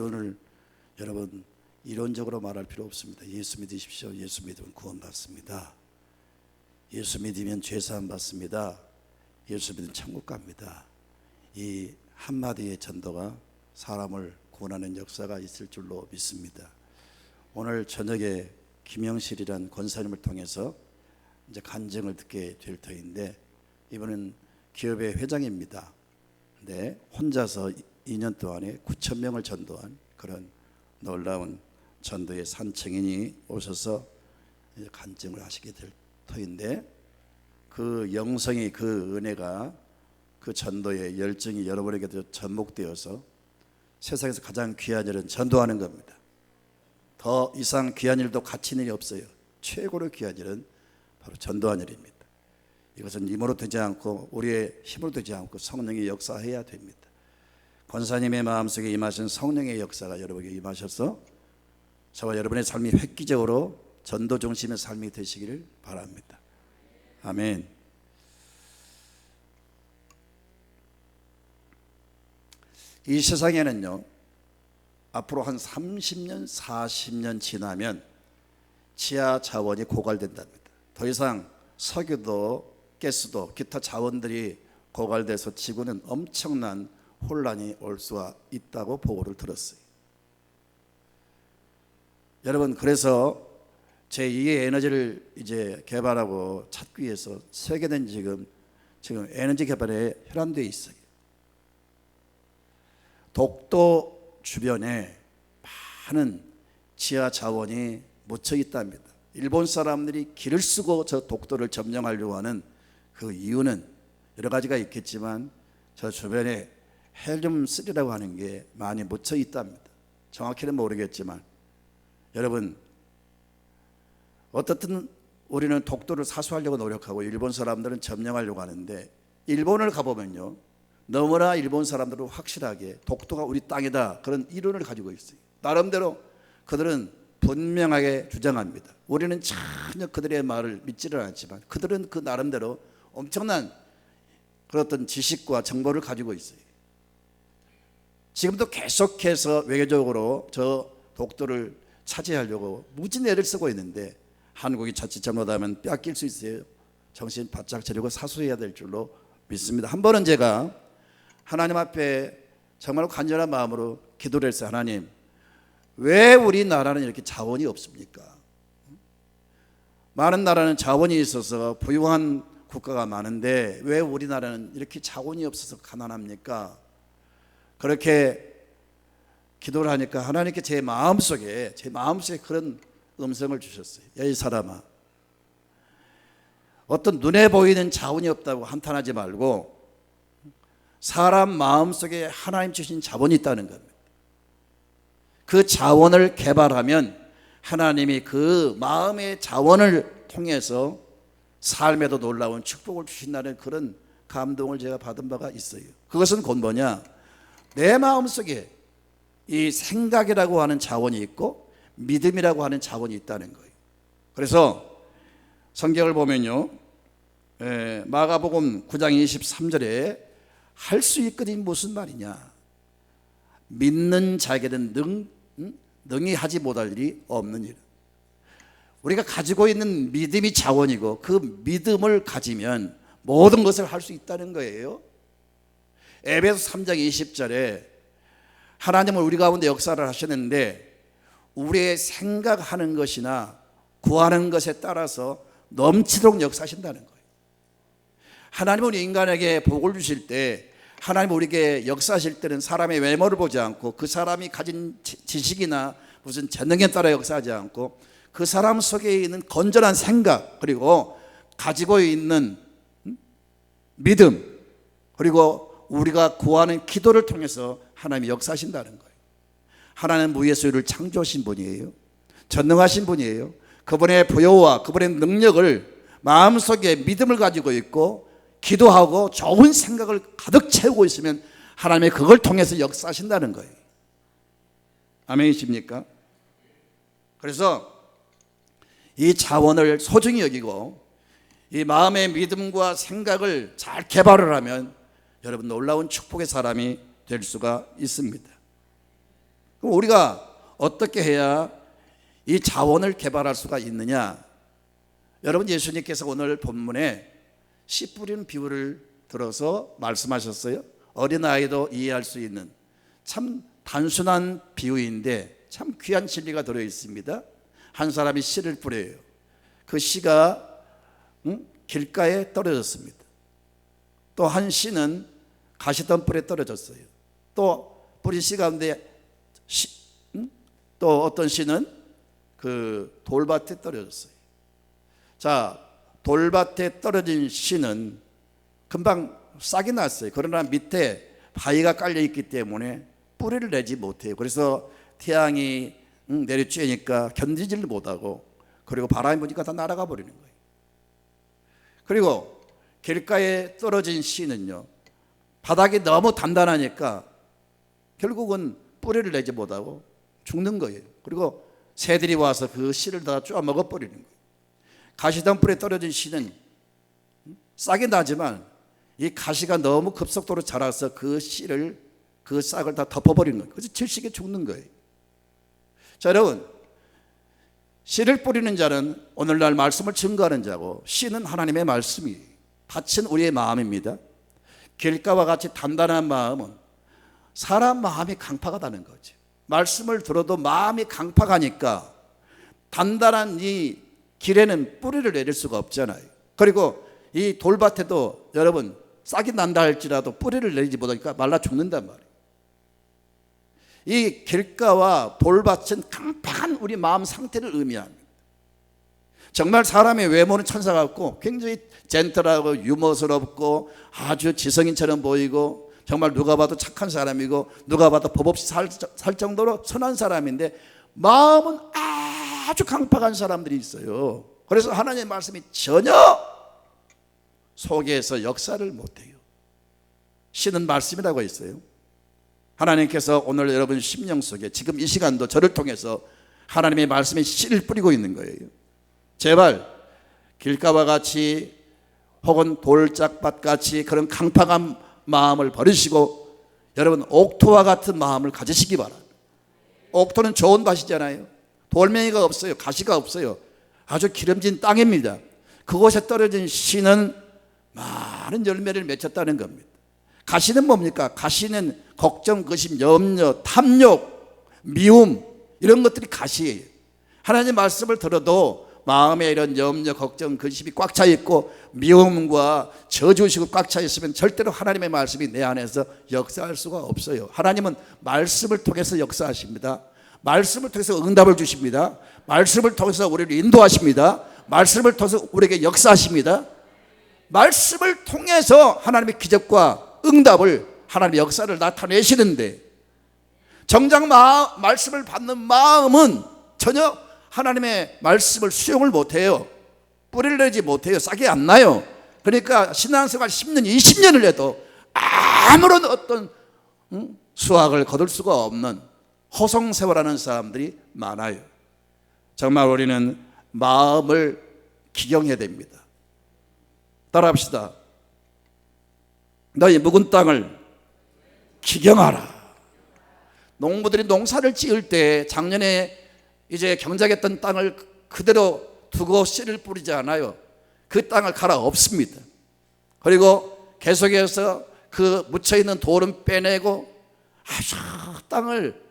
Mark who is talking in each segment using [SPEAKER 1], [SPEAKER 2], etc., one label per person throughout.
[SPEAKER 1] 오늘 여러분 이론적으로 말할 필요 없습니다. 예수 믿으십시오. 예수 믿으면 구원받습니다. 예수 믿으면 죄사함 받습니다. 예수 믿으면 천국 갑니다. 이 한마디의 전도가 사람을 구원하는 역사가 있을 줄로 믿습니다. 오늘 저녁에 김영실이란 권사님을 통해서 이제 간증을 듣게 될 터인데, 이분은 기업의 회장입니다. 근데 혼자서 2년 동안에 9,000명을 전도한 그런 놀라운 전도의 산청인이 오셔서 이제 간증을 하시게 될 터인데, 그 영성이, 그 은혜가, 그 전도의 열정이 여러분에게도 접목되어서 세상에서 가장 귀한 일은 전도하는 겁니다. 더 이상 귀한 일도 가치 있는 일이 없어요. 최고로 귀한 일은 바로 전도하는 일입니다. 이것은 힘으로 되지 않고 우리의 힘으로 되지 않고 성령의 역사해야 됩니다. 권사님의 마음속에 임하신 성령의 역사가 여러분에게 임하셔서 저와 여러분의 삶이 획기적으로 전도 중심의 삶이 되시기를 바랍니다. 아멘. 이 세상에는요, 앞으로 한 30년, 40년 지나면 지하 자원이 고갈된답니다. 더 이상 석유도 가스도 기타 자원들이 고갈돼서 지구는 엄청난 혼란이 올 수가 있다고 보고를 들었어요. 여러분, 그래서 제2의 에너지를 이제 개발하고 찾기 위해서 세계는 지금 에너지 개발에 혈안되어 있어요. 독도 주변에 많은 지하 자원이 묻혀 있답니다. 일본 사람들이 길을 쓰고 저 독도를 점령하려고 하는 그 이유는 여러 가지가 있겠지만, 저 주변에 헬륨3라고 하는 게 많이 묻혀 있답니다. 정확히는 모르겠지만, 여러분, 어떻든 우리는 독도를 사수하려고 노력하고 일본 사람들은 점령하려고 하는데, 일본을 가보면요, 너무나 일본 사람들은 확실하게 독도가 우리 땅이다, 그런 이론을 가지고 있어요. 나름대로 그들은 분명하게 주장합니다. 우리는 전혀 그들의 말을 믿지를 않지만 그들은 그 나름대로 엄청난 그런 어떤 지식과 정보를 가지고 있어요. 지금도 계속해서 외교적으로 저 독도를 차지하려고 무진 애를 쓰고 있는데, 한국이 자칫 잘못하면 뺏길 수 있어요. 정신 바짝 차리고 사수해야 될 줄로 믿습니다. 한 번은 제가 하나님 앞에 정말 간절한 마음으로 기도를 했어요. 하나님, 왜 우리나라는 이렇게 자원이 없습니까? 많은 나라는 자원이 있어서 부유한 국가가 많은데 왜 우리나라는 이렇게 자원이 없어서 가난합니까? 그렇게 기도를 하니까 하나님께 제 마음속에 그런 음성을 주셨어요. 야, 이 사람아, 어떤 눈에 보이는 자원이 없다고 한탄하지 말고 사람 마음속에 하나님 주신 자원이 있다는 겁니다. 그 자원을 개발하면 하나님이 그 마음의 자원을 통해서 삶에도 놀라운 축복을 주신다는 그런 감동을 제가 받은 바가 있어요. 그것은 곧 뭐냐, 내 마음속에 이 생각이라고 하는 자원이 있고 믿음이라고 하는 자원이 있다는 거예요. 그래서 성경을 보면요, 마가복음 9장 23절에 할 수 있거든 무슨 말이냐, 믿는 자에게는 능히 하지 못할 일이 없는 일. 우리가 가지고 있는 믿음이 자원이고 그 믿음을 가지면 모든 것을 할 수 있다는 거예요. 에베소 3장 20절에 하나님은 우리 가운데 역사를 하셨는데 우리의 생각하는 것이나 구하는 것에 따라서 넘치도록 역사하신다는 거예요. 하나님은 인간에게 복을 주실 때, 하나님 우리에게 역사하실 때는 사람의 외모를 보지 않고 그 사람이 가진 지식이나 무슨 재능에 따라 역사하지 않고 그 사람 속에 있는 건전한 생각, 그리고 가지고 있는 믿음, 그리고 우리가 구하는 기도를 통해서 하나님이 역사하신다는 거예요. 하나님은 무의 소유를 창조하신 분이에요. 전능하신 분이에요. 그분의 부여와 그분의 능력을 마음속에 믿음을 가지고 있고 기도하고 좋은 생각을 가득 채우고 있으면 하나님이 그걸 통해서 역사하신다는 거예요. 아멘이십니까? 그래서 이 자원을 소중히 여기고 이 마음의 믿음과 생각을 잘 개발을 하면 여러분 놀라운 축복의 사람이 될 수가 있습니다. 그럼 우리가 어떻게 해야 이 자원을 개발할 수가 있느냐? 여러분, 예수님께서 오늘 본문에 씨 뿌리는 비유를 들어서 말씀하셨어요. 어린아이도 이해할 수 있는 참 단순한 비유인데 참 귀한 진리가 들어있습니다. 한 사람이 씨를 뿌려요. 그 씨가 길가에 떨어졌습니다. 또 한 씨는 가시덤불에 떨어졌어요. 또 뿌리 씨 가운데 또 어떤 씨는 그 돌밭에 떨어졌어요. 자, 돌밭에 떨어진 씨는 금방 싹이 났어요. 그러나 밑에 바위가 깔려 있기 때문에 뿌리를 내지 못해요. 그래서 태양이 내리쬐니까 견디지를 못하고, 그리고 바람이 부니까 다 날아가 버리는 거예요. 그리고 길가에 떨어진 씨는요, 바닥이 너무 단단하니까 결국은 뿌리를 내지 못하고 죽는 거예요. 그리고 새들이 와서 그 씨를 다 쪼아 먹어버리는 거예요. 가시덤불에 떨어진 씨는 싹이 나지만 이 가시가 너무 급속도로 자라서 그 씨를, 그 싹을 다 덮어버리는 거예요. 그래서 질식에 죽는 거예요. 자, 여러분, 씨를 뿌리는 자는 오늘날 말씀을 증거하는 자고, 씨는 하나님의 말씀이에요. 밭은 우리의 마음입니다. 길가와 같이 단단한 마음은 사람 마음이 강팍하다는 거죠. 말씀을 들어도 마음이 강팍하니까 단단한 이 길에는 뿌리를 내릴 수가 없잖아요. 그리고 이 돌밭에도 여러분 싹이 난다 할지라도 뿌리를 내리지 못하니까 말라 죽는단 말이에요. 이 길가와 돌밭은 강팍한 우리 마음 상태를 의미합니다. 정말 사람의 외모는 천사 같고 굉장히 젠틀하고 유머스럽고 아주 지성인처럼 보이고 정말 누가 봐도 착한 사람이고 누가 봐도 법 없이 살 정도로 선한 사람인데 마음은 아주 강팍한 사람들이 있어요. 그래서 하나님의 말씀이 전혀 속에서 역사를 못해요. 씨는 말씀이라고 했어요. 하나님께서 오늘 여러분 심령 속에 지금 이 시간도 저를 통해서 하나님의 말씀에 씨를 뿌리고 있는 거예요. 제발 길가와 같이 혹은 돌짝밭 같이 그런 강팍한 마음을 버리시고 여러분 옥토와 같은 마음을 가지시기 바랍니다. 옥토는 좋은 밭이잖아요. 돌멩이가 없어요. 가시가 없어요. 아주 기름진 땅입니다. 그곳에 떨어진 씨는 많은 열매를 맺혔다는 겁니다. 가시는 뭡니까? 가시는 걱정, 근심, 염려, 탐욕, 미움, 이런 것들이 가시예요. 하나님 말씀을 들어도 마음에 이런 염려, 걱정, 근심이 꽉 차 있고 미움과 저주의식이 꽉 차 있으면 절대로 하나님의 말씀이 내 안에서 역사할 수가 없어요. 하나님은 말씀을 통해서 역사하십니다. 말씀을 통해서 응답을 주십니다. 말씀을 통해서 우리를 인도하십니다. 말씀을 통해서 우리에게 역사하십니다. 말씀을 통해서 하나님의 기적과 응답을, 하나님의 역사를 나타내시는데 정작 말씀을 받는 마음은 전혀 하나님의 말씀을 수용을 못해요. 뿌리를 내지 못해요. 싹이 안 나요. 그러니까 신앙생활 10년, 20년을 해도 아무런 어떤 수확을 거둘 수가 없는 허송세월하는 사람들이 많아요. 정말 우리는 마음을 기경해야 됩니다. 따라합시다. 너희 묵은 땅을 기경하라. 농부들이 농사를 지을 때 작년에 이제 경작했던 땅을 그대로 두고 씨를 뿌리지 않아요. 그 땅을 갈아엎습니다. 그리고 계속해서 그 묻혀있는 돌은 빼내고 아주 땅을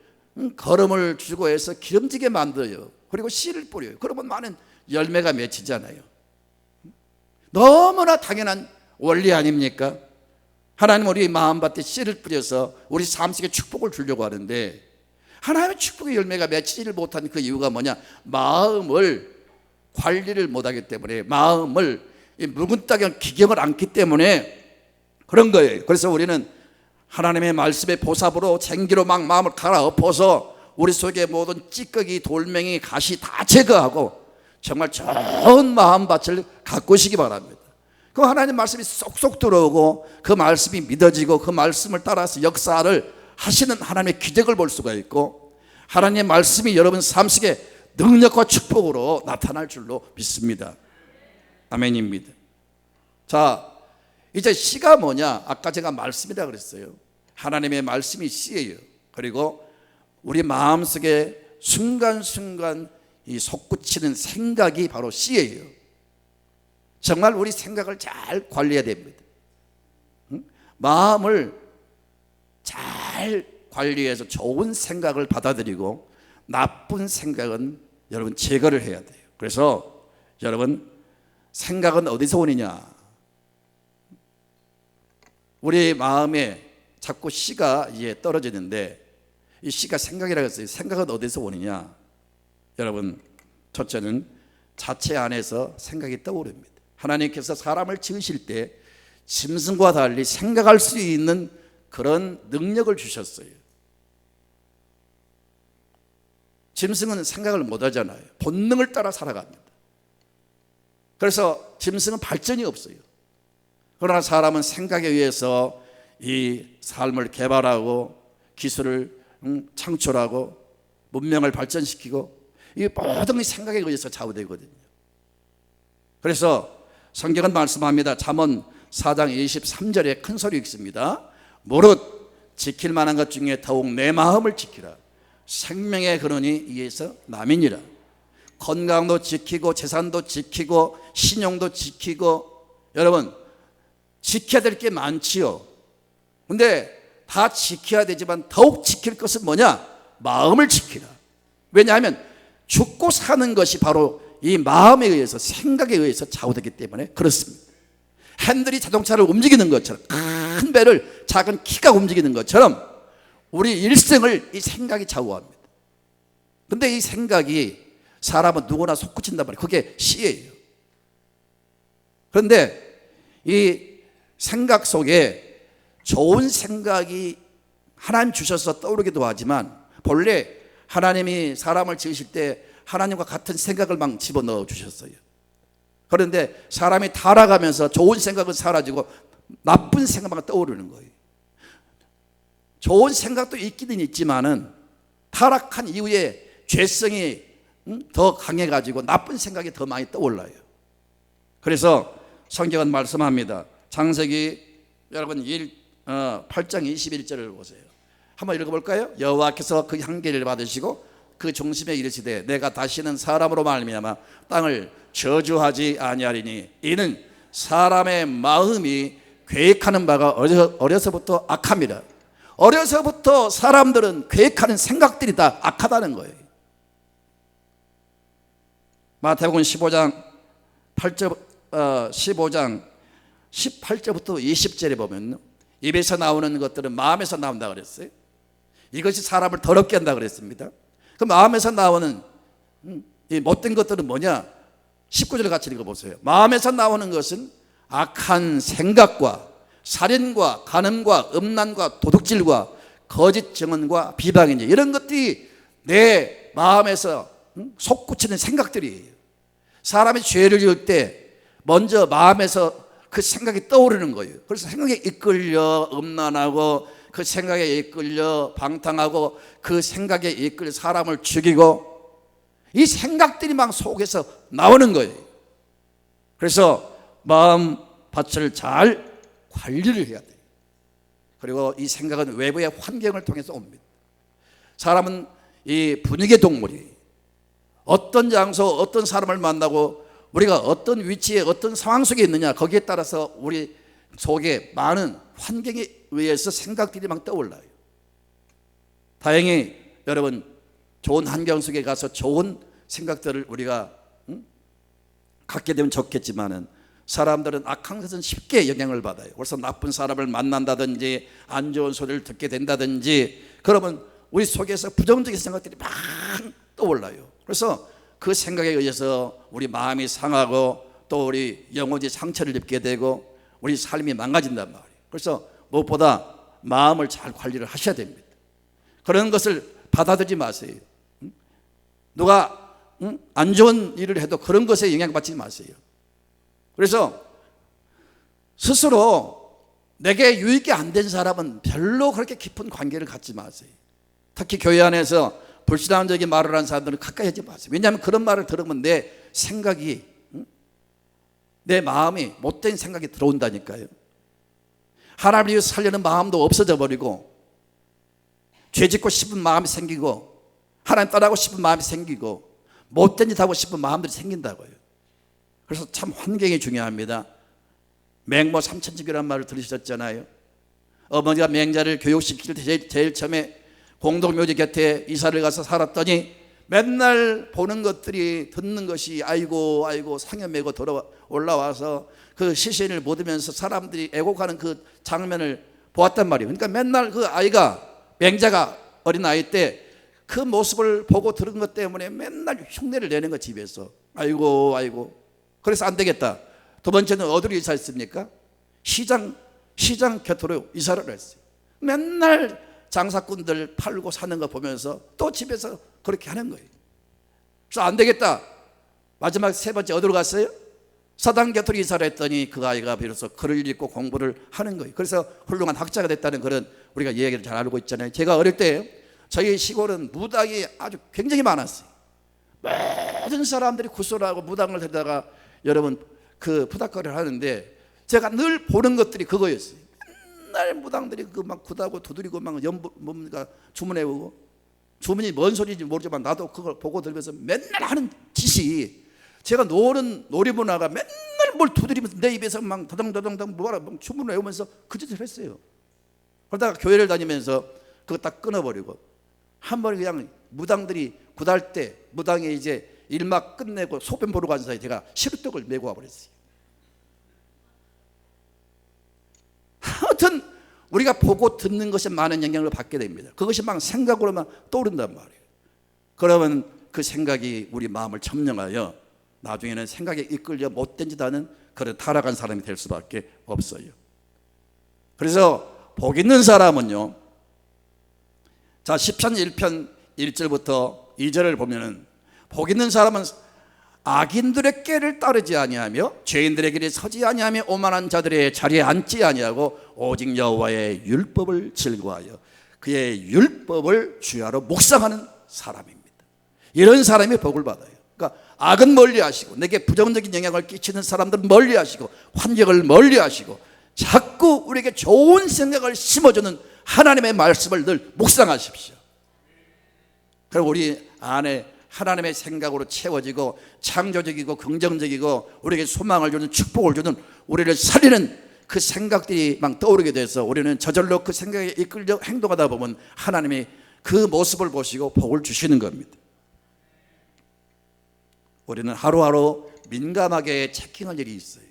[SPEAKER 1] 거름을 주고 해서 기름지게 만들어요. 그리고 씨를 뿌려요. 그러면 많은 열매가 맺히잖아요. 너무나 당연한 원리 아닙니까? 하나님은 우리 마음밭에 씨를 뿌려서 우리 삶 속에 축복을 주려고 하는데 하나님의 축복의 열매가 맺히지를 못한 그 이유가 뭐냐? 마음을 관리를 못하기 때문에, 마음을 묵은 땅에 기경을 않기 때문에 그런 거예요. 그래서 우리는 하나님의 말씀의 보삽으로 쟁기로 막 마음을 갈아엎어서 우리 속에 모든 찌꺼기, 돌멩이, 가시 다 제거하고 정말 좋은 마음밭을 가꾸시기 바랍니다. 그 하나님 말씀이 쏙쏙 들어오고 그 말씀이 믿어지고 그 말씀을 따라서 역사를 하시는 하나님의 기적을 볼 수가 있고 하나님의 말씀이 여러분 삶 속에 능력과 축복으로 나타날 줄로 믿습니다. 아멘입니다. 자, 이제 씨가 뭐냐? 아까 제가 말씀이라 그랬어요. 하나님의 말씀이 씨예요. 그리고 우리 마음속에 순간순간 이 솟구치는 생각이 바로 씨예요. 정말 우리 생각을 잘 관리해야 됩니다. 마음을 잘 관리해서 좋은 생각을 받아들이고 나쁜 생각은 여러분 제거를 해야 돼요. 그래서 여러분, 생각은 어디서 오느냐? 우리 마음에 자꾸 씨가 이제 떨어지는데, 이 씨가 생각이라고 했어요. 생각은 어디서 오느냐? 여러분, 첫째는 자체 안에서 생각이 떠오릅니다. 하나님께서 사람을 지으실 때 짐승과 달리 생각할 수 있는 그런 능력을 주셨어요. 짐승은 생각을 못 하잖아요. 본능을 따라 살아갑니다. 그래서 짐승은 발전이 없어요. 그러나 사람은 생각에 의해서 이 삶을 개발하고 기술을 창출하고 문명을 발전시키고, 이 모든 생각에 의해서 좌우되거든요. 그래서 성경은 말씀합니다. 잠언 4장 23절에 큰 소리 읽습니다. 무릇 지킬 만한 것 중에 더욱 내 마음을 지키라. 생명의 근원이 이에서 남이니라. 건강도 지키고 재산도 지키고 신용도 지키고, 여러분 지켜야 될 게 많지요. 근데 다 지켜야 되지만 더욱 지킬 것은 뭐냐? 마음을 지키라. 왜냐하면 죽고 사는 것이 바로 이 마음에 의해서, 생각에 의해서 좌우되기 때문에 그렇습니다. 핸들이 자동차를 움직이는 것처럼, 큰 배를 작은 키가 움직이는 것처럼 우리 일생을 이 생각이 좌우합니다. 근데 이 생각이 사람은 누구나 솟구친단 말이에요. 그게 씨예요. 그런데 이 생각 속에 좋은 생각이 하나님 주셔서 떠오르기도 하지만, 본래 하나님이 사람을 지으실 때 하나님과 같은 생각을 막 집어넣어 주셨어요. 그런데 사람이 타락하면서 좋은 생각은 사라지고 나쁜 생각만 떠오르는 거예요. 좋은 생각도 있기는 있지만은 타락한 이후에 죄성이 더 강해가지고 나쁜 생각이 더 많이 떠올라요. 그래서 성경은 말씀합니다. 창세기 여러분 8장 21절을 보세요. 한번 읽어볼까요? 여호와께서 그 향기를 받으시고 그 중심에 이르시되 내가 다시는 사람으로 말미암아 땅을 저주하지 아니하리니 이는 사람의 마음이 계획하는 바가 어려서부터 악합니다. 어려서부터 사람들은 계획하는 생각들이 다 악하다는 거예요. 마태복음 15장 18절부터 20절에 보면 입에서 나오는 것들은 마음에서 나온다 그랬어요. 이것이 사람을 더럽게 한다 그랬습니다. 그 마음에서 나오는 이 못된 것들은 뭐냐? 19절을 같이 읽어보세요. 마음에서 나오는 것은 악한 생각과 살인과 간음과 음란과 도둑질과 거짓 증언과 비방이니, 이런 것들이 내 마음에서 솟구치는 생각들이에요. 사람이 죄를 지을 때 먼저 마음에서 그 생각이 떠오르는 거예요. 그래서 생각에 이끌려 음란하고, 그 생각에 이끌려 방탕하고, 그 생각에 이끌려 사람을 죽이고, 이 생각들이 막 속에서 나오는 거예요. 그래서 마음 밭을 잘 관리를 해야 돼요. 그리고 이 생각은 외부의 환경을 통해서 옵니다. 사람은 이 분위기의 동물이, 어떤 장소, 어떤 사람을 만나고 우리가 어떤 위치에 어떤 상황 속에 있느냐, 거기에 따라서 우리 속에 많은 환경에 의해서 생각들이 막 떠올라요. 다행히 여러분, 좋은 환경 속에 가서 좋은 생각들을 우리가 갖게 되면 좋겠지만은, 사람들은 악한 것은 쉽게 영향을 받아요. 그래서 나쁜 사람을 만난다든지 안 좋은 소리를 듣게 된다든지, 그러면 우리 속에서 부정적인 생각들이 막 떠올라요. 그래서 그 생각에 의해서 우리 마음이 상하고 또 우리 영혼이 상처를 입게 되고 우리 삶이 망가진단 말이에요. 그래서 무엇보다 마음을 잘 관리를 하셔야 됩니다. 그런 것을 받아들이지 마세요. 누가 안 좋은 일을 해도 그런 것에 영향받지 마세요. 그래서 스스로 내게 유익이 안 된 사람은 별로 그렇게 깊은 관계를 갖지 마세요. 특히 교회 안에서 불신앙적인 말을 하는 사람들은 가까이 하지 마세요. 왜냐하면 그런 말을 들으면 내 생각이, 내 마음이 못된 생각이 들어온다니까요. 하나님을 위해서 살려는 마음도 없어져 버리고, 죄짓고 싶은 마음이 생기고 하나님 떠나고 싶은 마음이 생기고 못된 짓 하고 싶은 마음들이 생긴다고요. 그래서 참 환경이 중요합니다. 맹모 삼천집이라는 말을 들으셨잖아요. 어머니가 맹자를 교육시킬 때 제일 처음에 공동묘지 곁에 이사를 가서 살았더니 맨날 보는 것들이 듣는 것이 아이고 상여 메고 올라와서 그 시신을 묻으면서 사람들이 애곡하는 그 장면을 보았단 말이에요. 그러니까 맨날 그 아이가 맹자가 어린아이 때 그 모습을 보고 들은 것 때문에 맨날 흉내를 내는 거 집에서 아이고 그래서 안 되겠다. 두 번째는 어디로 이사했습니까? 시장 곁으로 이사를 했어요. 맨날 장사꾼들 팔고 사는 거 보면서 또 집에서 그렇게 하는 거예요. 그래서 안 되겠다. 마지막 세 번째 어디로 갔어요? 서당 곁으로 이사를 했더니 그 아이가 비로소 글을 읽고 공부를 하는 거예요. 그래서 훌륭한 학자가 됐다는 그런 우리가 이야기를 잘 알고 있잖아요. 제가 어릴 때 저희 시골은 무당이 아주 굉장히 많았어요. 모든 사람들이 구슬하고 무당을 데려다가 여러분 그 푸닥거리를 하는데 제가 늘 보는 것들이 그거였어요. 맨날 무당들이 그 막 굿하고 두드리고 막 뭔가 주문해오고 주문이 뭔 소리인지 모르지만 나도 그걸 보고 들으면서 맨날 하는 짓이 제가 노는 놀이문화가 맨날 뭘 두드리면서 내 입에서 막 더덩더덩 뭐라 주문을 외우면서 그 짓을 했어요. 그러다가 교회를 다니면서 그거 딱 끊어버리고 한 번에 그냥 무당들이 굿할 때 무당이 이제 일막 끝내고 소변 보러 간 사이에 제가 시루떡을 메고 와버렸어요. 하여튼 우리가 보고 듣는 것에 많은 영향을 받게 됩니다. 그것이 막 생각으로만 떠오른단 말이에요. 그러면 그 생각이 우리 마음을 점령하여 나중에는 생각에 이끌려 못된 짓 하는 그런 타락한 사람이 될 수밖에 없어요. 그래서 복 있는 사람은요, 자 시편 1편 1절부터 2절을 보면은 복 있는 사람은 악인들의 꾀를 따르지 아니하며 죄인들의 길에 서지 아니하며 오만한 자들의 자리에 앉지 아니하고 오직 여호와의 율법을 즐거워하여 그의 율법을 주야로 묵상하는 사람입니다. 이런 사람이 복을 받아요. 그러니까 악은 멀리하시고 내게 부정적인 영향을 끼치는 사람들은 멀리하시고 환경을 멀리하시고 자꾸 우리에게 좋은 생각을 심어주는 하나님의 말씀을 늘 묵상하십시오. 그럼 우리 안에 하나님의 생각으로 채워지고 창조적이고 긍정적이고 우리에게 소망을 주는 축복을 주는 우리를 살리는 그 생각들이 막 떠오르게 돼서 우리는 저절로 그 생각에 이끌려 행동하다 보면 하나님이 그 모습을 보시고 복을 주시는 겁니다. 우리는 하루하루 민감하게 체킹할 일이 있어요.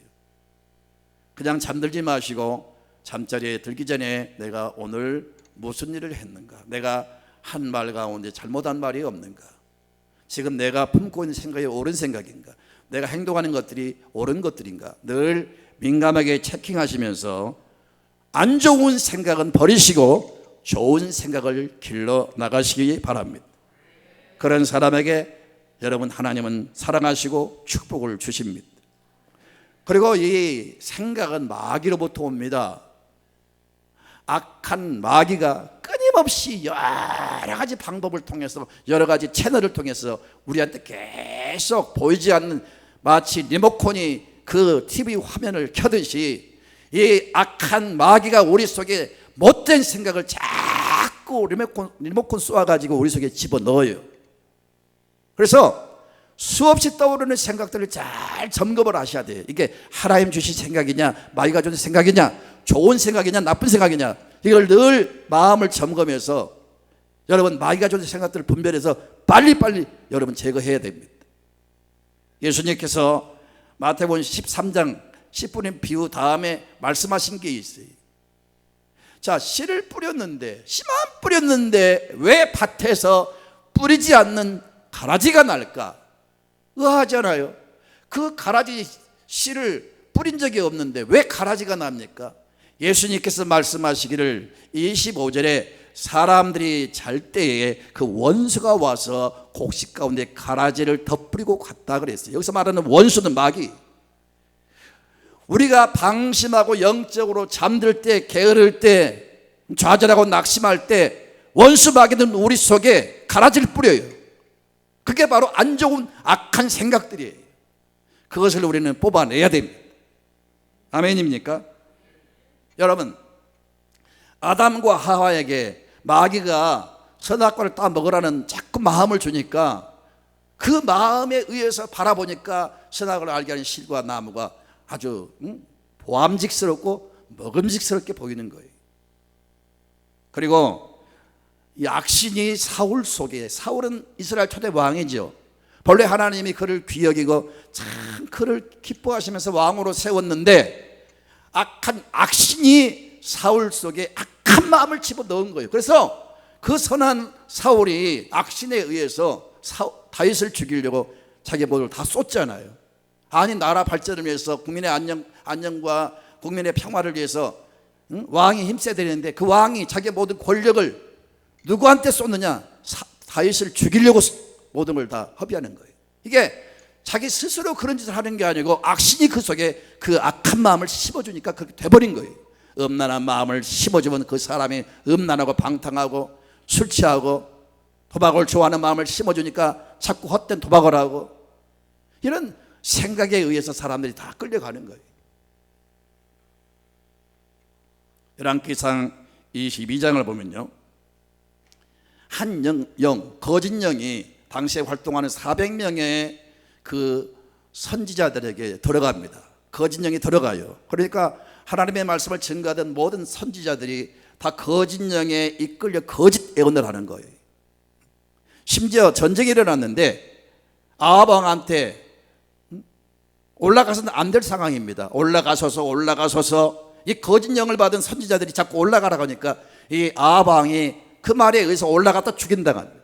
[SPEAKER 1] 그냥 잠들지 마시고 잠자리에 들기 전에 내가 오늘 무슨 일을 했는가, 내가 한 말 가운데 잘못한 말이 없는가, 지금 내가 품고 있는 생각이 옳은 생각인가, 내가 행동하는 것들이 옳은 것들인가 늘 민감하게 체킹하시면서 안 좋은 생각은 버리시고 좋은 생각을 길러 나가시기 바랍니다. 그런 사람에게 여러분 하나님은 사랑하시고 축복을 주십니다. 그리고 이 생각은 마귀로부터 옵니다. 악한 마귀가 끊임없이 여러 가지 방법을 통해서 여러 가지 채널을 통해서 우리한테 계속 보이지 않는 마치 리모컨이 그 TV 화면을 켜듯이 이 악한 마귀가 우리 속에 못된 생각을 자꾸 리모컨 쏘아가지고 우리 속에 집어넣어요. 그래서 수없이 떠오르는 생각들을 잘 점검을 하셔야 돼요. 이게 하나님 주신 생각이냐 마귀가 주신 생각이냐 좋은 생각이냐 나쁜 생각이냐 이걸 늘 마음을 점검해서 여러분 마귀가 주신 생각들을 분별해서 빨리빨리 여러분 제거해야 됩니다. 예수님께서 마태복음 13장 10분의 비유 다음에 말씀하신 게 있어요. 자, 씨를 뿌렸는데 씨만 뿌렸는데 왜 밭에서 뿌리지 않는 가라지가 날까? 의아하잖아요. 그 가라지 씨를 뿌린 적이 없는데 왜 가라지가 납니까? 예수님께서 말씀하시기를 25절에 사람들이 잘 때에 그 원수가 와서 곡식 가운데 가라지를 덧뿌리고 갔다 그랬어요. 여기서 말하는 원수는 마귀. 우리가 방심하고 영적으로 잠들 때, 게으를 때, 좌절하고 낙심할 때 원수 마귀는 우리 속에 가라지를 뿌려요. 그게 바로 안 좋은 악한 생각들이에요. 그것을 우리는 뽑아내야 됩니다. 아멘입니까? 여러분, 아담과 하와에게 마귀가 선악과를 따 먹으라는 자꾸 마음을 주니까 그 마음에 의해서 바라보니까 선악을 알게 하는 실과 나무가 아주 보암직스럽고 먹음직스럽게 보이는 거예요. 그리고 이 악신이 사울 속에, 사울은 이스라엘 초대 왕이죠. 본래 하나님이 그를 귀히 여기고 참 그를 기뻐하시면서 왕으로 세웠는데 악한 악신이 사울 속에 악한 마음을 집어넣은 거예요. 그래서 그 선한 사울이 악신에 의해서 다윗을 죽이려고 자기 모습을 다 쏟잖아요. 아니 나라 발전을 위해서 국민의 안녕과 국민의 평화를 위해서 왕이 힘써야 되는데 그 왕이 자기 모든 권력을 누구한테 쏟느냐? 다윗을 죽이려고 모든 걸 다 허비하는 거예요. 이게 자기 스스로 그런 짓을 하는 게 아니고 악신이 그 속에 그 악한 마음을 심어주니까 그렇게 돼버린 거예요. 음란한 마음을 심어주면 그 사람이 음란하고 방탕하고 술 취하고 도박을 좋아하는 마음을 심어주니까 자꾸 헛된 도박을 하고 이런 생각에 의해서 사람들이 다 끌려가는 거예요. 열왕기상 22장을 보면요, 한 거짓 영이 당시에 활동하는 400명의 그 선지자들에게 들어갑니다. 거짓 영이 들어가요. 그러니까 하나님의 말씀을 증거하던 모든 선지자들이 다 거짓 영에 이끌려 거짓 예언을 하는 거예요. 심지어 전쟁이 일어났는데 아합 왕한테 올라가서는 안 될 상황입니다. 올라가소서 이 거짓 영을 받은 선지자들이 자꾸 올라가라고 하니까 이 아합 왕이 그 말에 의해서 올라갔다 죽인다고 합니다.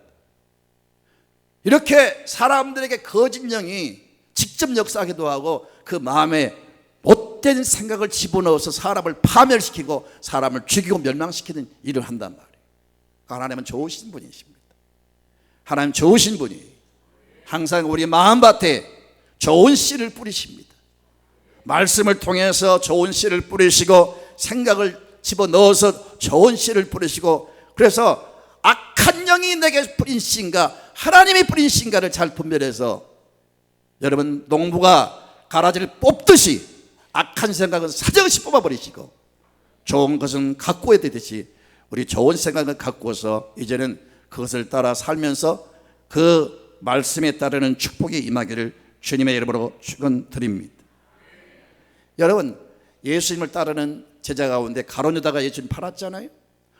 [SPEAKER 1] 이렇게 사람들에게 거짓 영이 직접 역사하기도 하고 그 마음에 못된 생각을 집어넣어서 사람을 파멸시키고 사람을 죽이고 멸망시키는 일을 한단 말이에요. 하나님은 좋으신 분이십니다. 하나님 좋으신 분이 항상 우리 마음밭에 좋은 씨를 뿌리십니다. 말씀을 통해서 좋은 씨를 뿌리시고 생각을 집어넣어서 좋은 씨를 뿌리시고, 그래서 악한 영이 내게 뿌린 씨인가 하나님이 뿌린 씨인가를 잘 분별해서, 여러분 농부가 가라지를 뽑듯이 악한 생각은 사정없이 뽑아버리시고 좋은 것은 가꾸어야 되듯이 우리 좋은 생각을 가꾸어서 이제는 그것을 따라 살면서 그 말씀에 따르는 축복이 임하기를 주님의 이름으로 축원드립니다. 여러분, 예수님을 따르는 제자 가운데 가룟 유다가 예수님 팔았잖아요.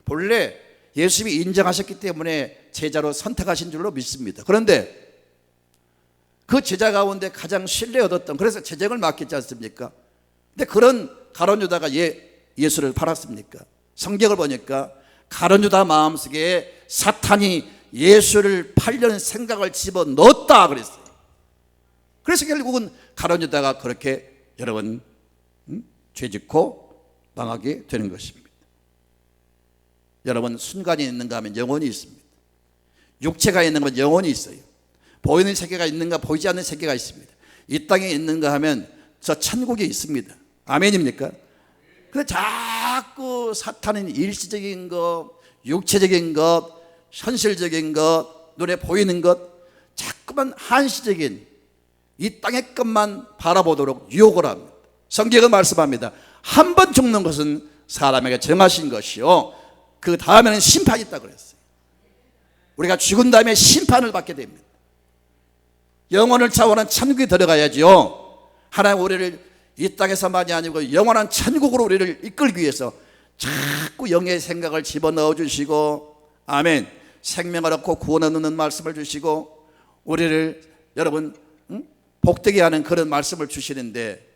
[SPEAKER 1] 본래 예수님이 인정하셨기 때문에 제자로 선택하신 줄로 믿습니다. 그런데 그 제자 가운데 가장 신뢰 얻었던, 그래서 제적을 맡겼지 않습니까? 근데 그런 가룟 유다가 예수를 팔았습니까? 성경을 보니까 가룟 유다 마음속에 사탄이 예수를 팔려는 생각을 집어넣었다 그랬어요. 그래서 결국은 가룟 유다가 그렇게 여러분 죄짓고 망하게 되는 것입니다. 여러분, 순간이 있는가 하면 영혼이 있습니다. 육체가 있는가 하면 영혼이 있어요. 보이는 세계가 있는가 보이지 않는 세계가 있습니다. 이 땅에 있는가 하면 저 천국에 있습니다. 아멘입니까? 근데 자꾸 사탄은 일시적인 것, 육체적인 것, 현실적인 것, 눈에 보이는 것, 자꾸만 한시적인 이 땅의 것만 바라보도록 유혹을 합니다. 성경은 말씀합니다. 한 번 죽는 것은 사람에게 정하신 것이요, 그 다음에는 심판이 있다고 그랬어요. 우리가 죽은 다음에 심판을 받게 됩니다. 영혼을 차원한 천국에 들어가야지요. 하나님 우리를 이 땅에서만이 아니고 영원한 천국으로 우리를 이끌기 위해서 자꾸 영의 생각을 집어넣어 주시고, 아멘, 생명을 얻고 구원을 얻는 말씀을 주시고 우리를 여러분 복되게 하는 그런 말씀을 주시는데,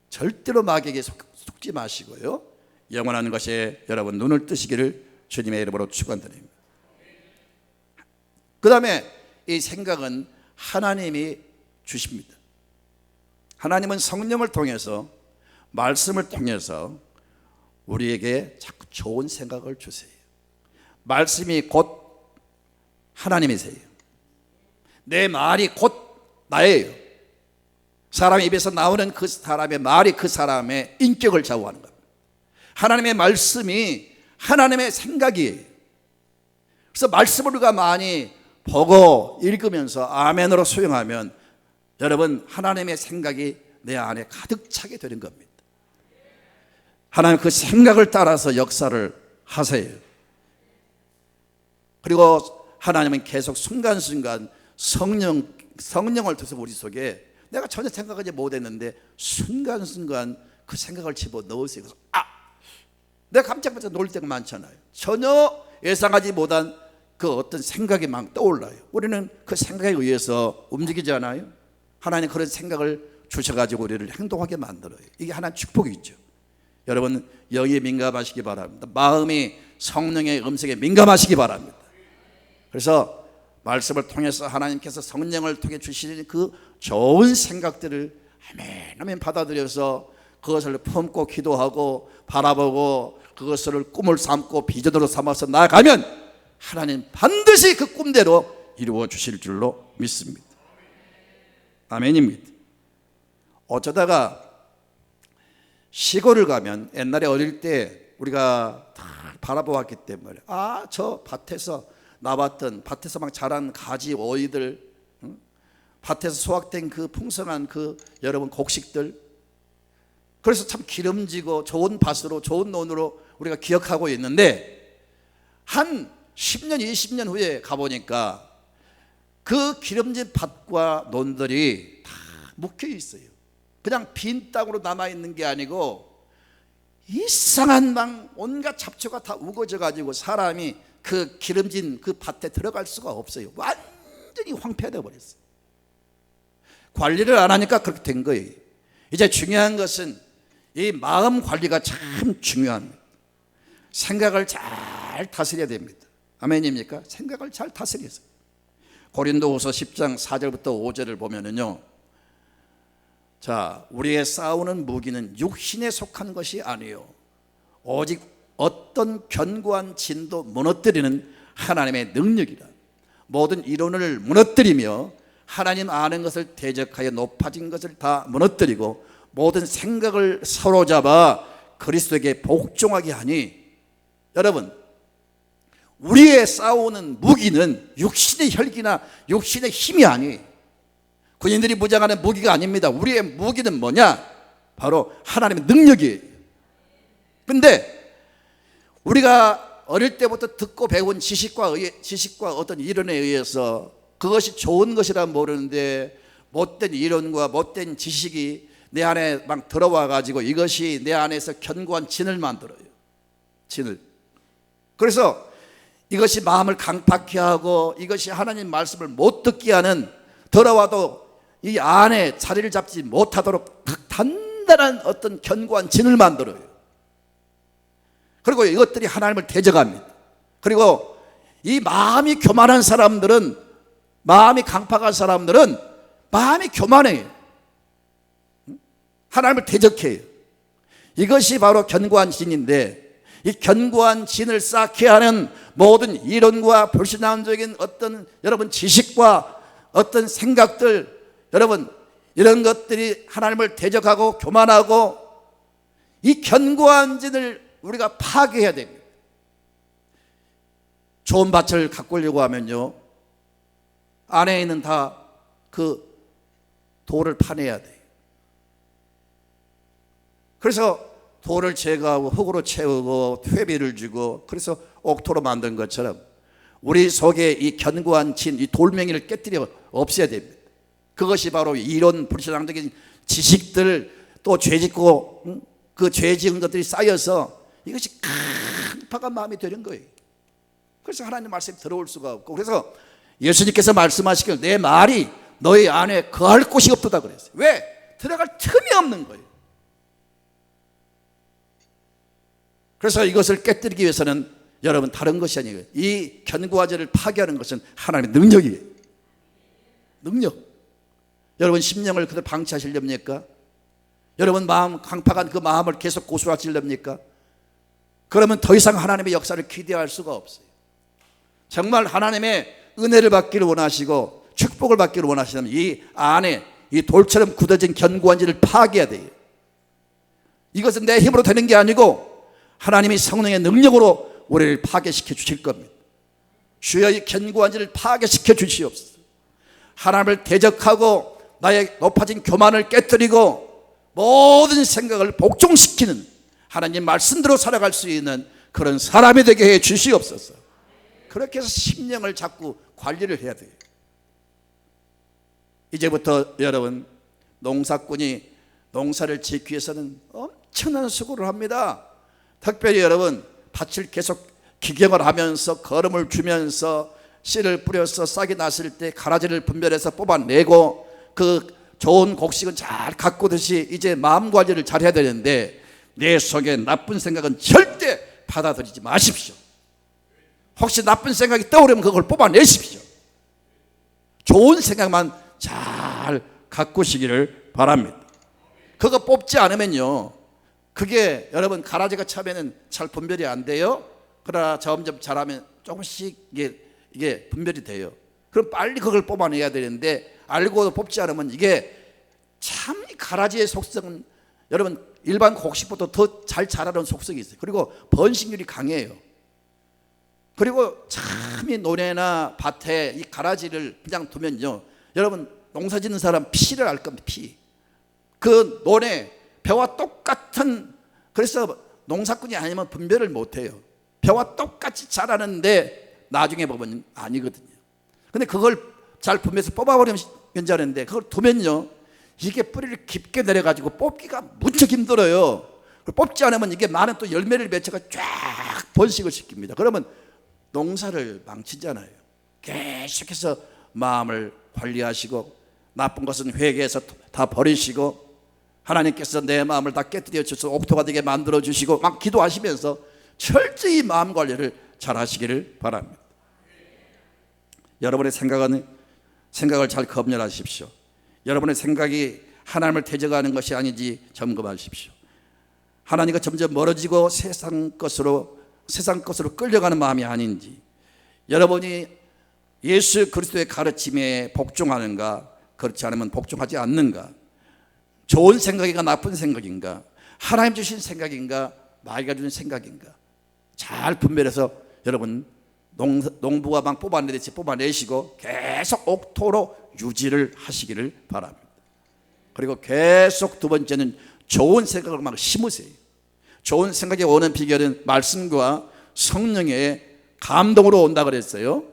[SPEAKER 1] 절대로 마귀에게 속지 마시고요, 영원한 것에 여러분 눈을 뜨시기를 주님의 이름으로 축원드립니다. 그 다음에 이 생각은 하나님이 주십니다. 하나님은 성령을 통해서, 말씀을 통해서 우리에게 자꾸 좋은 생각을 주세요. 말씀이 곧 하나님이세요. 내 말이 곧 나예요. 사람의 입에서 나오는 그 사람의 말이 그 사람의 인격을 좌우하는 겁니다. 하나님의 말씀이 하나님의 생각이에요. 그래서 말씀을 우리가 많이 보고 읽으면서 아멘으로 수용하면 여러분 하나님의 생각이 내 안에 가득 차게 되는 겁니다. 하나님 그 생각을 따라서 역사를 하세요. 그리고 하나님은 계속 순간순간 성령을 통해서 우리 속에 내가 전혀 생각하지 못했는데 순간순간 그 생각을 집어넣으세요. 그래서 내가 깜짝깜짝 놀 때가 많잖아요. 전혀 예상하지 못한 그 어떤 생각이 막 떠올라요. 우리는 그 생각에 의해서 움직이지 않아요? 하나님 그런 생각을 주셔가지고 우리를 행동하게 만들어요. 이게 하나님 축복이 있죠. 여러분 여기에 민감하시기 바랍니다. 마음이 성령의 음성에 민감하시기 바랍니다. 그래서 말씀을 통해서 하나님께서 성령을 통해 주시는 그 좋은 생각들을 아멘 받아들여서 그것을 품고 기도하고 바라보고 그것을 꿈을 삼고 비전으로 삼아서 나아가면 하나님 반드시 그 꿈대로 이루어 주실 줄로 믿습니다. 아멘입니다. 어쩌다가 시골을 가면 옛날에 어릴 때 우리가 다 바라보았기 때문에 저 밭에서 나왔던 밭에서 막 자란 가지 오이들, 밭에서 수확된 그 풍성한 그 여러분 곡식들, 그래서 참 기름지고 좋은 밭으로 좋은 논으로 우리가 기억하고 있는데 한 10년 20년 후에 가보니까 그 기름진 밭과 논들이 다 묶여 있어요. 그냥 빈 땅으로 남아있는 게 아니고 이상한 막 온갖 잡초가 다 우거져 가지고 사람이 그 기름진 그 밭에 들어갈 수가 없어요. 완전히 황폐되어 버렸어요. 관리를 안 하니까 그렇게 된 거예요. 이제 중요한 것은 이 마음 관리가 참 중요합니다. 생각을 잘 다스려야 됩니다. 아멘입니까? 생각을 잘 다스려서. 고린도후서 10장 4절부터 5절을 보면은요, 자, 우리의 싸우는 무기는 육신에 속한 것이 아니요 오직 어떤 견고한 진도 무너뜨리는 하나님의 능력이라. 모든 이론을 무너뜨리며 하나님 아는 것을 대적하여 높아진 것을 다 무너뜨리고 모든 생각을 사로잡아 그리스도에게 복종하게 하니. 여러분, 우리의 싸우는 무기는 육신의 혈기나 육신의 힘이 아니에요. 군인들이 무장하는 무기가 아닙니다. 우리의 무기는 뭐냐? 바로 하나님의 능력이에요. 근데 우리가 어릴 때부터 듣고 배운 지식과 어떤 이론에 의해서 그것이 좋은 것이라 모르는데 못된 이론과 못된 지식이 내 안에 막 들어와 가지고 이것이 내 안에서 견고한 진을 만들어요. 진을. 그래서 이것이 마음을 강팍케 하고 이것이 하나님 말씀을 못 듣게 하는, 들어와도 이 안에 자리를 잡지 못하도록 단단한 어떤 견고한 진을 만들어요. 그리고 이것들이 하나님을 대적합니다. 그리고 이 마음이 교만한 사람들은, 마음이 강팍한 사람들은 마음이 교만해요. 하나님을 대적해요. 이것이 바로 견고한 진인데, 이 견고한 진을 쌓게 하는 모든 이론과 불신앙적인 어떤 여러분 지식과 어떤 생각들, 여러분 이런 것들이 하나님을 대적하고 교만하고 이 견고한 진을 우리가 파괴해야 됩니다. 좋은 밭을 가꾸려고 하면요, 안에 있는 다 그 돌을 파내야 돼요. 그래서 돌을 제거하고 흙으로 채우고 퇴비를 주고, 그래서 옥토로 만든 것처럼 우리 속에 이 견고한 진, 이 돌멩이를 깨뜨려 없애야 됩니다. 그것이 바로 이론 불신앙적인 지식들, 또 죄짓고 그 죄지은 것들이 쌓여서 이것이 강팍한 마음이 되는 거예요. 그래서 하나님 말씀이 들어올 수가 없고, 그래서 예수님께서 말씀하시길 내 말이 너희 안에 거할 곳이 없도다 그랬어요. 왜? 들어갈 틈이 없는 거예요. 그래서 이것을 깨뜨리기 위해서는 여러분 다른 것이 아니에요. 이 견고화제를 파괴하는 것은 하나님의 능력이에요. 능력. 여러분 심령을 그대로 방치하시렵니까? 여러분 마음 강팍한 그 마음을 계속 고수하시렵니까? 그러면 더 이상 하나님의 역사를 기대할 수가 없어요. 정말 하나님의 은혜를 받기를 원하시고 축복을 받기를 원하시면 이 안에 이 돌처럼 굳어진 견고한지를 파괴해야 돼요. 이것은 내 힘으로 되는 게 아니고 하나님이 성령의 능력으로 우리를 파괴시켜 주실 겁니다. 주여 이 견고한지를 파괴시켜 주시옵소서. 하나님을 대적하고 나의 높아진 교만을 깨뜨리고 모든 생각을 복종시키는 하나님 말씀대로 살아갈 수 있는 그런 사람이 되게 해 주시옵소서. 그렇게 해서 심령을 자꾸 관리를 해야 돼요. 이제부터 여러분, 농사꾼이 농사를 짓기 위해서는 엄청난 수고를 합니다. 특별히 여러분, 밭을 계속 기경을 하면서 거름을 주면서 씨를 뿌려서 싹이 났을 때 가라지를 분별해서 뽑아내고 그 좋은 곡식은 잘 가꾸듯이 이제 마음 관리를 잘 해야 되는데, 내 속에 나쁜 생각은 절대 받아들이지 마십시오. 혹시 나쁜 생각이 떠오르면 그걸 뽑아내십시오. 좋은 생각만 잘 가꾸시기를 바랍니다. 그거 뽑지 않으면요, 그게 여러분 가라지가 처음에는 잘 분별이 안 돼요. 그러나 점점 잘하면 조금씩 이게 분별이 돼요. 그럼 빨리 그걸 뽑아내야 되는데, 알고도 뽑지 않으면 이게 참 가라지의 속성은 여러분 일반 곡식보다 더 잘 자라는 속성이 있어요. 그리고 번식률이 강해요. 그리고 참 이 논에나 밭에 이 가라지를 그냥 두면요, 여러분 농사 짓는 사람 피를 알 겁니다. 피. 그 논에 벼와 똑같은, 그래서 농사꾼이 아니면 분별을 못해요. 벼와 똑같이 자라는데 나중에 보면 아니거든요. 근데 그걸 잘 분별해서 뽑아버리면 괜찮은데, 그걸 두면요, 이게 뿌리를 깊게 내려가지고 뽑기가 무척 힘들어요. 뽑지 않으면 이게 많은 또 열매를 맺혀가 쫙 번식을 시킵니다. 그러면 농사를 망치잖아요. 계속해서 마음을 관리하시고, 나쁜 것은 회개해서 다 버리시고, 하나님께서 내 마음을 다 깨뜨려 주셔서 옥토가 되게 만들어 주시고, 막 기도하시면서 철저히 마음 관리를 잘 하시기를 바랍니다. 여러분의 생각을 잘 검열하십시오. 여러분의 생각이 하나님을 대적하는 것이 아닌지 점검하십시오. 하나님과 점점 멀어지고 세상 것으로 끌려가는 마음이 아닌지, 여러분이 예수 그리스도의 가르침에 복종하는가, 그렇지 않으면 복종하지 않는가, 좋은 생각인가 나쁜 생각인가, 하나님 주신 생각인가 마귀가 주신 생각인가, 잘 분별해서 여러분 농부가 막 뽑아내듯이 뽑아내시고 계속 옥토로 유지를 하시기를 바랍니다. 그리고 계속 두 번째는 좋은 생각을 막 심으세요. 좋은 생각이 오는 비결은 말씀과 성령의 감동으로 온다 그랬어요.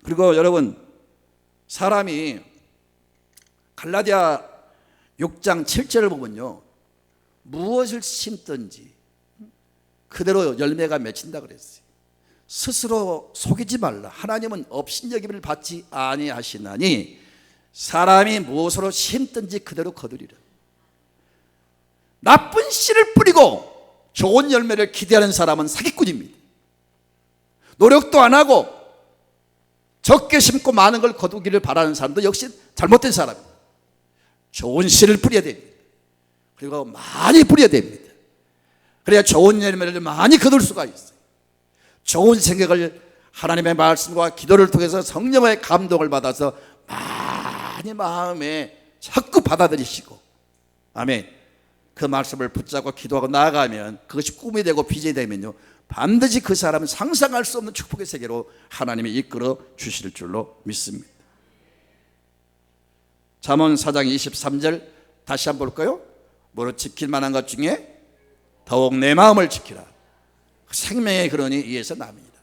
[SPEAKER 1] 그리고 여러분, 사람이 갈라디아 6장 7절을 보면요, 무엇을 심든지 그대로 열매가 맺힌다 그랬어요. 스스로 속이지 말라. 하나님은 업신여김을 받지 아니하시나니 사람이 무엇으로 심든지 그대로 거두리라. 나쁜 씨를 뿌리고 좋은 열매를 기대하는 사람은 사기꾼입니다. 노력도 안 하고 적게 심고 많은 걸 거두기를 바라는 사람도 역시 잘못된 사람입니다. 좋은 씨를 뿌려야 됩니다. 그리고 많이 뿌려야 됩니다. 그래야 좋은 열매를 많이 거둘 수가 있어요. 좋은 생각을 하나님의 말씀과 기도를 통해서 성령의 감동을 받아서 많이 마음에 자꾸 받아들이시고, 아멘, 그 말씀을 붙잡고 기도하고 나아가면, 그것이 꿈이 되고 비전이 되면요, 반드시 그 사람은 상상할 수 없는 축복의 세계로 하나님이 이끌어 주실 줄로 믿습니다. 잠언 4장 23절 다시 한번 볼까요? 무릇 지킬 만한 것 중에 더욱 내 마음을 지키라. 생명의 근원이 이에서 납니다.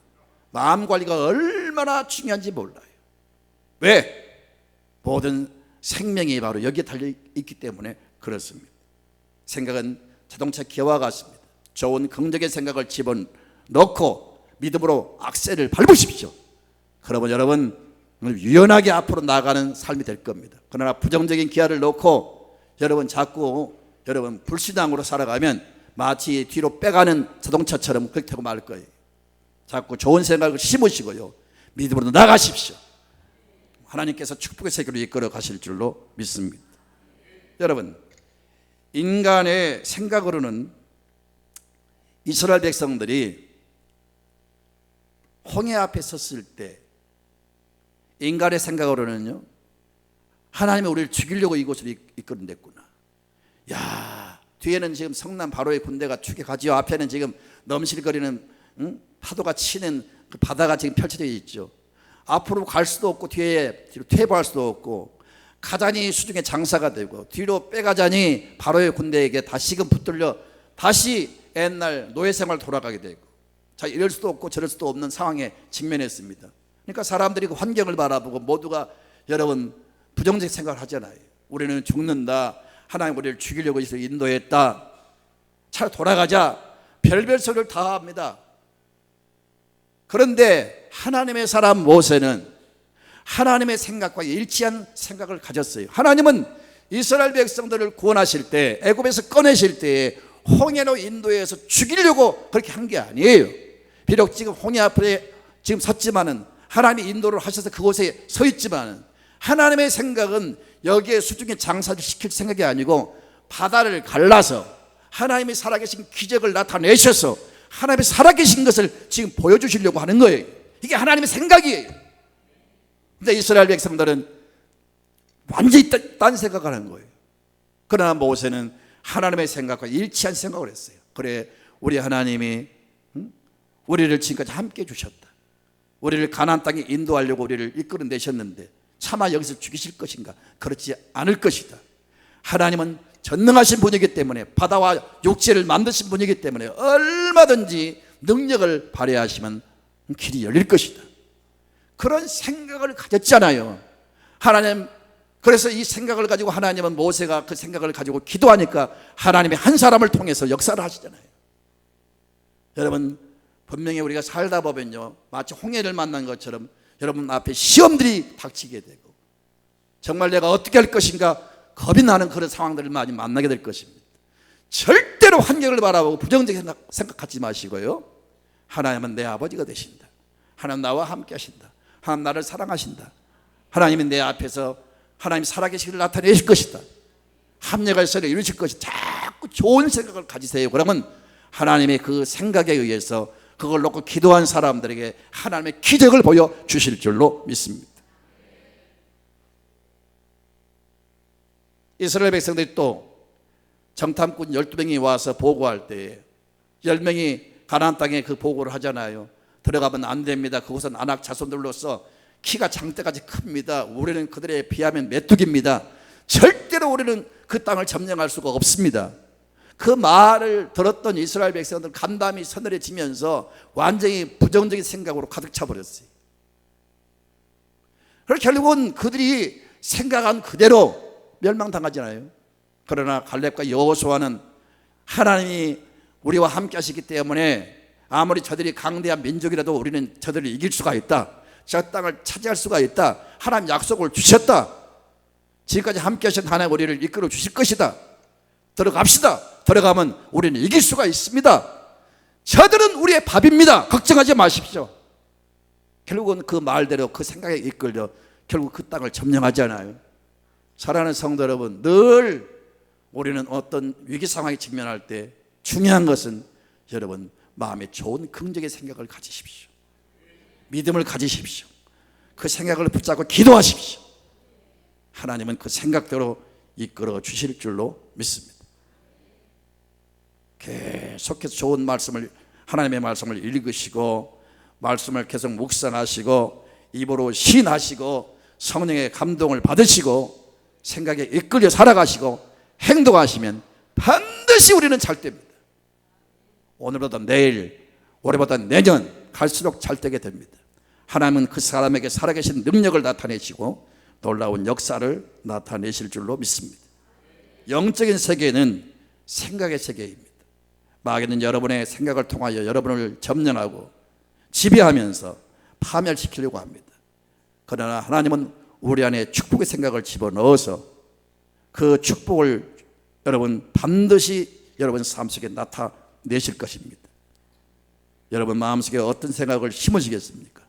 [SPEAKER 1] 마음 관리가 얼마나 중요한지 몰라요. 왜? 모든 생명이 바로 여기에 달려있기 때문에 그렇습니다. 생각은 자동차 기어와 같습니다. 좋은 긍정의 생각을 집어넣고 믿음으로 악셀을 밟으십시오. 그러면 여러분 유연하게 앞으로 나가는 삶이 될 겁니다. 그러나 부정적인 기아를 넣고 여러분 자꾸 불신앙으로 살아가면 마치 뒤로 빼가는 자동차처럼 그렇게 타고 말 거예요. 자꾸 좋은 생각을 심으시고요, 믿음으로 나가십시오. 하나님께서 축복의 세계로 이끌어 가실 줄로 믿습니다. 여러분, 인간의 생각으로는 이스라엘 백성들이 홍해 앞에 섰을 때 인간의 생각으로는요, 하나님이 우리를 죽이려고 이곳으로 이끌어냈구나. 야, 뒤에는 지금 성남 바로의 군대가 추격하지요. 앞에는 지금 넘실거리는 파도가 치는 그 바다가 지금 펼쳐져 있죠. 앞으로 갈 수도 없고 뒤로 퇴보할 수도 없고, 가자니 수중에 장사가 되고 뒤로 빼가자니 바로의 군대에게 다시금 붙들려 다시 옛날 노예 생활 돌아가게 되고, 자, 이럴 수도 없고 저럴 수도 없는 상황에 직면했습니다. 그러니까 사람들이 그 환경을 바라보고 모두가 여러분 부정적 생각을 하잖아요. 우리는 죽는다, 하나님 우리를 죽이려고 해서 인도했다, 차라리 돌아가자, 별별 소리를 다 합니다. 그런데 하나님의 사람 모세는 하나님의 생각과 일치한 생각을 가졌어요. 하나님은 이스라엘 백성들을 구원하실 때, 애굽에서 꺼내실 때에 홍해로 인도해서 죽이려고 그렇게 한 게 아니에요. 비록 지금 홍해 앞에 지금 섰지만은, 하나님이 인도를 하셔서 그곳에 서 있지만은, 하나님의 생각은 여기에 수중에 장사를 시킬 생각이 아니고 바다를 갈라서 하나님이 살아계신 기적을 나타내셔서 하나님이 살아계신 것을 지금 보여주시려고 하는 거예요. 이게 하나님의 생각이에요. 근데 이스라엘 백성들은 완전히 딴 생각을 하는 거예요. 그러나 모세는 하나님의 생각과 일치한 생각을 했어요. 그래, 우리 하나님이 우리를 지금까지 함께 해주셨다. 우리를 가나안 땅에 인도하려고 우리를 이끌어내셨는데 차마 여기서 죽이실 것인가? 그렇지 않을 것이다. 하나님은 전능하신 분이기 때문에, 바다와 육지를 만드신 분이기 때문에 얼마든지 능력을 발휘하시면 길이 열릴 것이다. 그런 생각을 가졌잖아요. 하나님, 그래서 이 생각을 가지고 하나님은, 모세가 그 생각을 가지고 기도하니까 하나님이 한 사람을 통해서 역사를 하시잖아요. 여러분, 분명히 우리가 살다 보면요, 마치 홍해를 만난 것처럼 여러분 앞에 시험들이 닥치게 되고, 정말 내가 어떻게 할 것인가 겁이 나는 그런 상황들을 많이 만나게 될 것입니다. 절대로 환경을 바라보고 부정적인 생각하지 마시고요, 하나님은 내 아버지가 되신다. 하나님 나와 함께 하신다. 하나님 나를 사랑하신다. 하나님은 내 앞에서 하나님 살아계시기를 나타내실 것이다. 합력할 소리를 이루실 것이다. 자꾸 좋은 생각을 가지세요. 그러면 하나님의 그 생각에 의해서 그걸 놓고 기도한 사람들에게 하나님의 기적을 보여주실 줄로 믿습니다. 이스라엘 백성들이 또 정탐꾼 12명이 와서 보고할 때에 10명이 가나안 땅에 그 보고를 하잖아요. 들어가면 안 됩니다. 그곳은 아낙 자손들로서 키가 장대까지 큽니다. 우리는 그들에 비하면 메뚜기입니다. 절대로 우리는 그 땅을 점령할 수가 없습니다. 그 말을 들었던 이스라엘 백성들은 간담이 서늘해지면서 완전히 부정적인 생각으로 가득 차버렸어요. 그래서 결국은 그들이 생각한 그대로 멸망당하잖아요. 그러나 갈렙과 여호수아는 하나님이 우리와 함께 하시기 때문에 아무리 저들이 강대한 민족이라도 우리는 저들을 이길 수가 있다. 저 땅을 차지할 수가 있다. 하나님 약속을 주셨다. 지금까지 함께 하신 하나님 우리를 이끌어 주실 것이다. 들어갑시다. 들어가면 우리는 이길 수가 있습니다. 저들은 우리의 밥입니다. 걱정하지 마십시오. 결국은 그 말대로 그 생각에 이끌려 결국 그 땅을 점령하잖아요. 사랑하는 성도 여러분, 늘 우리는 어떤 위기 상황에 직면할 때 중요한 것은 여러분 마음에 좋은 긍정의 생각을 가지십시오. 믿음을 가지십시오. 그 생각을 붙잡고 기도하십시오. 하나님은 그 생각대로 이끌어 주실 줄로 믿습니다. 계속해서 좋은 말씀을, 하나님의 말씀을 읽으시고 말씀을 계속 묵상하시고 입으로 시인하시고 성령의 감동을 받으시고 생각에 이끌려 살아가시고 행동하시면 반드시 우리는 잘 됩니다. 오늘보다 내일, 올해보다 내년 갈수록 잘 되게 됩니다. 하나님은 그 사람에게 살아계신 능력을 나타내시고 놀라운 역사를 나타내실 줄로 믿습니다. 영적인 세계는 생각의 세계입니다. 마귀는 여러분의 생각을 통하여 여러분을 점령하고 지배하면서 파멸시키려고 합니다. 그러나 하나님은 우리 안에 축복의 생각을 집어넣어서 그 축복을 여러분 반드시 여러분 삶 속에 나타내실 것입니다. 여러분 마음속에 어떤 생각을 심으시겠습니까?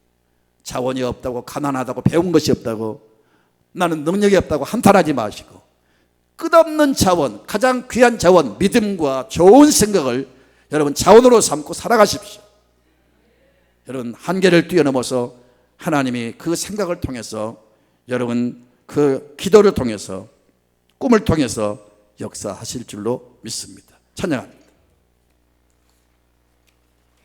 [SPEAKER 1] 자원이 없다고, 가난하다고, 배운 것이 없다고, 나는 능력이 없다고 한탄하지 마시고 끝없는 자원, 가장 귀한 자원, 믿음과 좋은 생각을 여러분 자원으로 삼고 살아가십시오. 여러분 한계를 뛰어넘어서 하나님이 그 생각을 통해서 여러분 그 기도를 통해서 꿈을 통해서 역사하실 줄로 믿습니다. 찬양합니다.